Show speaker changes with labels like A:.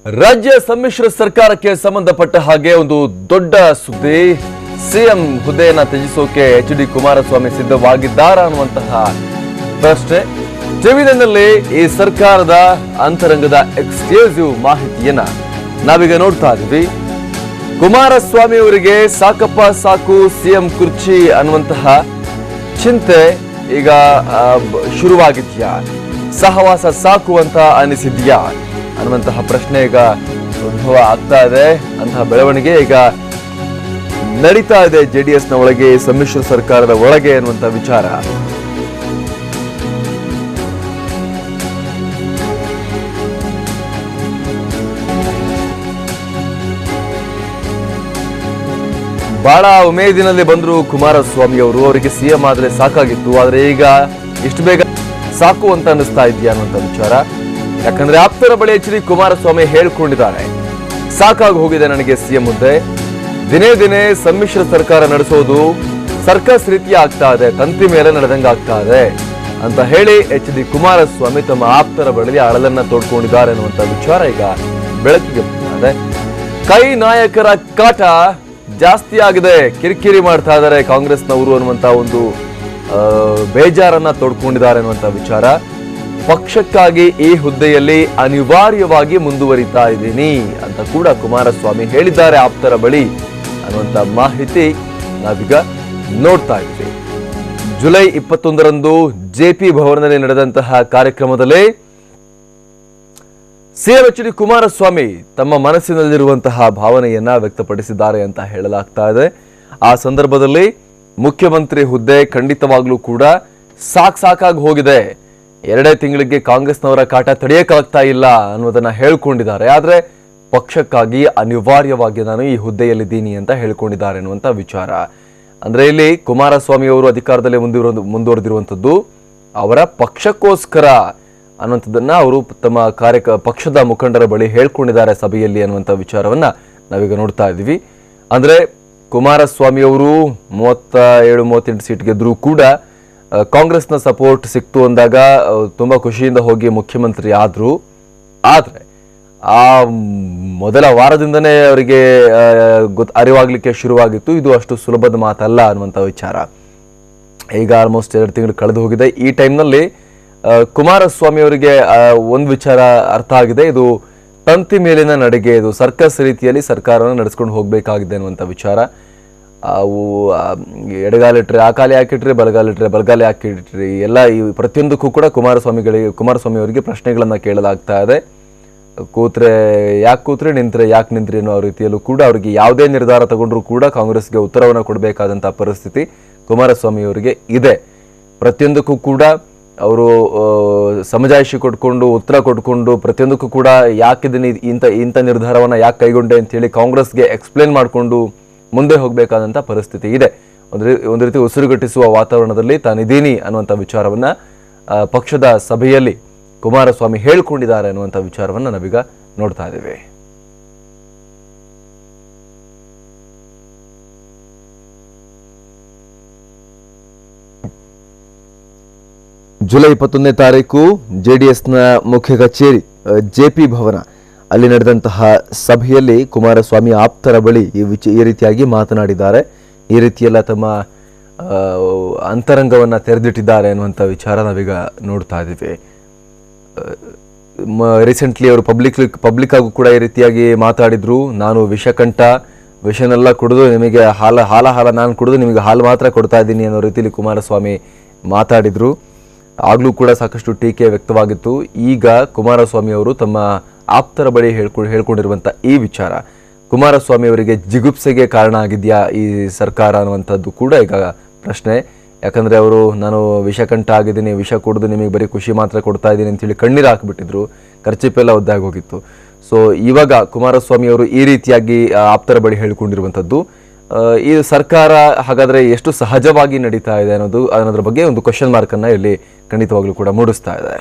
A: ರಾಜ್ಯ ಸಮ್ಮಿಶ್ರ ಸರ್ಕಾರಕ್ಕೆ ಸಂಬಂಧಪಟ್ಟ ಹಾಗೆ ಒಂದು ದೊಡ್ಡ ಸುದ್ದಿ. ಸಿಎಂ ಹುದ್ದೆಯನ್ನ ತ್ಯಜಿಸೋಕೆ ಎಚ್.ಡಿ. ಕುಮಾರಸ್ವಾಮಿ ಸಿದ್ಧವಾಗಿದ್ದಾರಾ ಅನ್ನುವಂತಹ ಪ್ರಶ್ನೆ. ಜಮೀನಿನಲ್ಲಿ ಈ ಸರ್ಕಾರದ ಅಂತರಂಗದ ಎಕ್ಸ್ಕ್ಲೂಸಿವ್ ಮಾಹಿತಿಯನ್ನ ನಾವೀಗ ನೋಡ್ತಾ ಇದ್ದೀವಿ. ಕುಮಾರಸ್ವಾಮಿ ಅವರಿಗೆ ಸಾಕಪ್ಪ ಸಾಕು ಸಿಎಂ ಕುರ್ಚಿ ಅನ್ನುವಂತಹ ಚಿಂತೆ ಈಗ ಶುರುವಾಗಿದ್ಯಾ, ಸಹವಾಸ ಸಾಕು ಅಂತ ಅನಿಸಿದ್ಯಾ ಅನ್ನುವಂತಹ ಪ್ರಶ್ನೆ ಈಗ ಉದ್ಭವ ಆಗ್ತಾ ಇದೆ. ಅಂತಹ ಬೆಳವಣಿಗೆ ಈಗ ನಡೀತಾ ಇದೆ ಜೆಡಿಎಸ್ನ ಒಳಗೆ, ಸಮ್ಮಿಶ್ರ ಸರ್ಕಾರದ ಒಳಗೆ ಅನ್ನುವಂತಹ ವಿಚಾರ. ಬಹಳ ಉಮೇದಿನಲ್ಲಿ ಬಂದ್ರು ಕುಮಾರಸ್ವಾಮಿ ಅವರು. ಅವರಿಗೆ ಸಿಎಂ ಆದ್ರೆ ಸಾಕಾಗಿತ್ತು, ಆದ್ರೆ ಈಗ ಇಷ್ಟು ಬೇಗ ಸಾಕು ಅಂತ ಅನಿಸ್ತಾ ಇದೆಯಾ ಅನ್ನುವಂಥ ವಿಚಾರ. ಯಾಕಂದ್ರೆ ಆಪ್ತರ ಬಳಿ ಎಚ್.ಡಿ. ಕುಮಾರಸ್ವಾಮಿ ಹೇಳ್ಕೊಂಡಿದ್ದಾರೆ, ಸಾಕಾಗಿ ಹೋಗಿದೆ ನನಗೆ ಸಿಎಂ ಹುದ್ದೆ, ದಿನೇ ದಿನೇ ಸಮ್ಮಿಶ್ರ ಸರ್ಕಾರ ನಡೆಸೋದು ಸರ್ಕಸ್ ರೀತಿ ಆಗ್ತಾ ಇದೆ, ತಂತಿ ಮೇಲೆ ನಡೆದಂಗ ಆಗ್ತಾ ಇದೆ ಅಂತ ಹೇಳಿ ಎಚ್.ಡಿ. ಕುಮಾರಸ್ವಾಮಿ ತಮ್ಮ ಆಪ್ತರ ಬಳಿ ಅಳಲನ್ನ ತೋಡ್ಕೊಂಡಿದ್ದಾರೆ ಅನ್ನುವಂಥ ವಿಚಾರ ಈಗ ಬೆಳಕಿಗೆ ಬರ್ತಾ ಇದೆ. ಕೈ ನಾಯಕರ ಕಾಟ ಜಾಸ್ತಿ ಆಗಿದೆ, ಕಿರಿಕಿರಿ ಮಾಡ್ತಾ ಇದ್ದಾರೆ ಕಾಂಗ್ರೆಸ್ನವರು ಅನ್ನುವಂತ ಒಂದು ಬೇಜಾರನ್ನ ತೋಡ್ಕೊಂಡಿದ್ದಾರೆ ಅನ್ನುವಂತ ವಿಚಾರ. ಪಕ್ಷಕ್ಕಾಗಿ ಈ ಹುದ್ದೆಯಲ್ಲಿ ಅನಿವಾರ್ಯವಾಗಿ ಮುಂದುವರಿತಾ ಇದ್ದೀನಿ ಅಂತ ಕೂಡ ಕುಮಾರಸ್ವಾಮಿ ಹೇಳಿದ್ದಾರೆ ಆಪ್ತರ ಬಳಿ ಅನ್ನುವಂತ ಮಾಹಿತಿ ನಾವೀಗ ನೋಡ್ತಾ ಇದ್ದೀವಿ. ಜುಲೈ 21ರಂದು ಜೆಪಿ ಭವನದಲ್ಲಿ ನಡೆದಂತಹ ಕಾರ್ಯಕ್ರಮದಲ್ಲಿ ಸಿಎಂ ಎಚ್.ಡಿ. ಕುಮಾರಸ್ವಾಮಿ ತಮ್ಮ ಮನಸ್ಸಿನಲ್ಲಿರುವಂತಹ ಭಾವನೆಯನ್ನ ವ್ಯಕ್ತಪಡಿಸಿದ್ದಾರೆ ಅಂತ ಹೇಳಲಾಗ್ತಾ ಇದೆ. ಆ ಸಂದರ್ಭದಲ್ಲಿ ಮುಖ್ಯಮಂತ್ರಿ ಹುದ್ದೆ ಖಂಡಿತವಾಗ್ಲೂ ಕೂಡ ಸಾಕಾಗಿ ಹೋಗಿದೆ, 2 ತಿಂಗಳಿಗೆ ಕಾಂಗ್ರೆಸ್ನವರ ಕಾಟ ತಡೆಯಕ್ಕಾಗ್ತಾ ಇಲ್ಲ ಅನ್ನೋದನ್ನ ಹೇಳ್ಕೊಂಡಿದ್ದಾರೆ. ಆದ್ರೆ ಪಕ್ಷಕ್ಕಾಗಿ ಅನಿವಾರ್ಯವಾಗಿ ನಾನು ಈ ಹುದ್ದೆಯಲ್ಲಿದ್ದೀನಿ ಅಂತ ಹೇಳ್ಕೊಂಡಿದ್ದಾರೆ ಅನ್ನುವಂತ ವಿಚಾರ. ಅಂದ್ರೆ ಇಲ್ಲಿ ಕುಮಾರಸ್ವಾಮಿ ಅವರು ಅಧಿಕಾರದಲ್ಲಿ ಮುಂದುವರೆದಿರುವಂತದ್ದು ಅವರ ಪಕ್ಷಕ್ಕೋಸ್ಕರ ಅನ್ನುವಂಥದ್ದನ್ನ ಅವರು ತಮ್ಮ ಪಕ್ಷದ ಮುಖಂಡರ ಬಳಿ ಹೇಳ್ಕೊಂಡಿದ್ದಾರೆ ಸಭೆಯಲ್ಲಿ ಅನ್ನುವಂಥ ವಿಚಾರವನ್ನ ನಾವೀಗ ನೋಡ್ತಾ ಇದ್ದೀವಿ. ಅಂದ್ರೆ ಕುಮಾರಸ್ವಾಮಿ ಅವರು 37-38 ಸೀಟ್ ಗೆದ್ರೂ ಕೂಡ ಕಾಂಗ್ರೆಸ್ನ ಸಪೋರ್ಟ್ ಸಿಕ್ತು ಅಂದಾಗ ತುಂಬಾ ಖುಷಿಯಿಂದ ಹೋಗಿ ಮುಖ್ಯಮಂತ್ರಿ ಆದ್ರು. ಆದ್ರೆ ಆ ಮೊದಲ ವಾರದಿಂದನೇ ಅವರಿಗೆ ಅರಿವಾಗ್ಲಿಕ್ಕೆ ಶುರುವಾಗಿತ್ತು, ಇದು ಅಷ್ಟು ಸುಲಭದ ಮಾತಲ್ಲ ಅನ್ನುವಂಥ ವಿಚಾರ. ಈಗ ಆಲ್ಮೋಸ್ಟ್ 2 ತಿಂಗಳು ಕಳೆದು ಹೋಗಿದೆ. ಈ ಟೈಮ್ನಲ್ಲಿ ಕುಮಾರಸ್ವಾಮಿ ಅವರಿಗೆ ಒಂದು ವಿಚಾರ ಅರ್ಥ ಆಗಿದೆ, ಇದು ತಂತಿ ಮೇಲಿನ ನಡಿಗೆ, ಇದು ಸರ್ಕಸ್ ರೀತಿಯಲ್ಲಿ ಸರ್ಕಾರವನ್ನು ನಡೆಸ್ಕೊಂಡು ಹೋಗಬೇಕಾಗಿದೆ ಅನ್ನುವಂಥ ವಿಚಾರ. ಅವು ಎಡಗಾಲಿಟ್ರೆ ಆ ಕಾಲಿ ಹಾಕಿಟ್ರಿ, ಬಲಗಾಲಿಟ್ರೆ ಬಲಗಾಲಿ ಹಾಕಿಟ್ರಿ, ಎಲ್ಲ ಈ ಪ್ರತಿಯೊಂದಕ್ಕೂ ಕೂಡ ಕುಮಾರಸ್ವಾಮಿ ಅವರಿಗೆ ಪ್ರಶ್ನೆಗಳನ್ನ ಕೇಳಲಾಗ್ತಾ ಇದೆ. ಕೂತ್ರೆ ಯಾಕೆ ಕೂತ್ರೆ, ನಿಂತ್ರೆ ಯಾಕೆ ನಿಂತ್ರಿ ಅನ್ನೋ ರೀತಿಯಲ್ಲೂ ಕೂಡ ಅವರಿಗೆ ಯಾವುದೇ ನಿರ್ಧಾರ ತಗೊಂಡ್ರು ಕೂಡ ಕಾಂಗ್ರೆಸ್ಗೆ ಉತ್ತರವನ್ನು ಕೊಡಬೇಕಾದಂತಹ ಪರಿಸ್ಥಿತಿ ಕುಮಾರಸ್ವಾಮಿ ಅವರಿಗೆ ಇದೆ. ಪ್ರತಿಯೊಂದಕ್ಕೂ ಕೂಡ ಅವರು ಸಮಜಾಯಿಷಿ ಕೊಟ್ಕೊಂಡು ಉತ್ತರ ಕೊಟ್ಕೊಂಡು ಪ್ರತಿಯೊಂದಕ್ಕೂ ಕೂಡ ಯಾಕಿದ್ದೀನಿ ಇಂಥ ನಿರ್ಧಾರವನ್ನ ಯಾಕೆ ಕೈಗೊಂಡೆ ಅಂತ ಹೇಳಿ ಕಾಂಗ್ರೆಸ್ಗೆ ಎಕ್ಸ್ಪ್ಲೇನ್ ಮಾಡಿಕೊಂಡು ಮುಂದೆ ಹೋಗಬೇಕಾದಂಥ ಪರಿಸ್ಥಿತಿ ಇದೆ. ಒಂದು ರೀತಿ ಉಸಿರುಗಟ್ಟಿಸುವ ವಾತಾವರಣದಲ್ಲಿ ತಾನಿದ್ದೀನಿ ಅನ್ನುವಂಥ ವಿಚಾರವನ್ನ ಪಕ್ಷದ ಸಭೆಯಲ್ಲಿ ಕುಮಾರಸ್ವಾಮಿ ಹೇಳ್ಕೊಂಡಿದ್ದಾರೆ ಅನ್ನುವಂಥ ವಿಚಾರವನ್ನ ನಾವೀಗ ನೋಡ್ತಾ ಇದ್ದೇವೆ. ಜುಲೈ 21ನೇ ತಾರೀಕು ಜೆಡಿಎಸ್ನ ಮುಖ್ಯ ಕಚೇರಿ ಜೆಪಿ ಭವನ ಅಲ್ಲಿ ನಡೆದಂತಹ ಸಭೆಯಲ್ಲಿ ಕುಮಾರಸ್ವಾಮಿ ಆಪ್ತರ ಬಳಿ ಈ ರೀತಿಯಾಗಿ ಮಾತನಾಡಿದ್ದಾರೆ. ಈ ರೀತಿಯೆಲ್ಲ ತಮ್ಮ ಅಂತರಂಗವನ್ನ ತೆರೆದಿಟ್ಟಿದ್ದಾರೆ ಅನ್ನುವಂಥ ವಿಚಾರ ನಾವೀಗ ನೋಡ್ತಾ ಇದ್ದೀವಿ. ರೀಸೆಂಟ್ಲಿ ಅವರು ಪಬ್ಲಿಕ್ ಆಗೂ ಕೂಡ ಈ ರೀತಿಯಾಗಿ ಮಾತಾಡಿದ್ರು. ನಾನು ವಿಷನೆಲ್ಲ ಕುಡಿದು ನಿಮಗೆ ಹಾಲ ನಾನು ಕುಡಿದು ನಿಮಗೆ ಹಾಲು ಮಾತ್ರ ಕೊಡ್ತಾ ಇದ್ದೀನಿ ಅನ್ನೋ ರೀತಿಯಲ್ಲಿ ಕುಮಾರಸ್ವಾಮಿ ಮಾತಾಡಿದ್ರು. ಆಗ್ಲೂ ಕೂಡ ಸಾಕಷ್ಟು ಟೀಕೆ ವ್ಯಕ್ತವಾಗಿತ್ತು. ಈಗ ಕುಮಾರಸ್ವಾಮಿ ಅವರು ತಮ್ಮ ಆಪ್ತರ ಬಳಿ ಹೇಳ್ಕೊಂಡಿರುವಂತ ಈ ವಿಚಾರ ಕುಮಾರಸ್ವಾಮಿ ಅವರಿಗೆ ಜಿಗುಪ್ಸೆಗೆ ಕಾರಣ ಆಗಿದೆಯಾ ಈ ಸರ್ಕಾರ ಅನ್ನುವಂಥದ್ದು ಕೂಡ ಈಗ ಪ್ರಶ್ನೆ. ಯಾಕಂದ್ರೆ ಅವರು ನಾನು ವಿಷಕಂಠ ಆಗಿದ್ದೀನಿ, ವಿಷ ಕುಡಿದು ನಿಮಗೆ ಬರೀ ಖುಷಿ ಮಾತ್ರ ಕೊಡ್ತಾ ಇದ್ದೀನಿ ಅಂತೇಳಿ ಕಣ್ಣೀರು ಹಾಕಿಬಿಟ್ಟಿದ್ರು, ಖರ್ಚಿಪೆಲ್ಲ ಒದ್ದಾಗಿ ಹೋಗಿತ್ತು. ಸೊ ಇವಾಗ ಕುಮಾರಸ್ವಾಮಿ ಅವರು ಈ ರೀತಿಯಾಗಿ ಆಪ್ತರ ಬಳಿ ಹೇಳ್ಕೊಂಡಿರುವಂಥದ್ದು ಈ ಸರ್ಕಾರ ಹಾಗಾದ್ರೆ ಎಷ್ಟು ಸಹಜವಾಗಿ ನಡೀತಾ ಇದೆ ಅನ್ನೋದ್ರ ಬಗ್ಗೆ ಒಂದು ಕ್ವಶನ್ ಮಾರ್ಕ್ ಅನ್ನ ಇಲ್ಲಿ ಖಂಡಿತವಾಗ್ಲೂ ಕೂಡ ಮೂಡಿಸ್ತಾ ಇದೆ.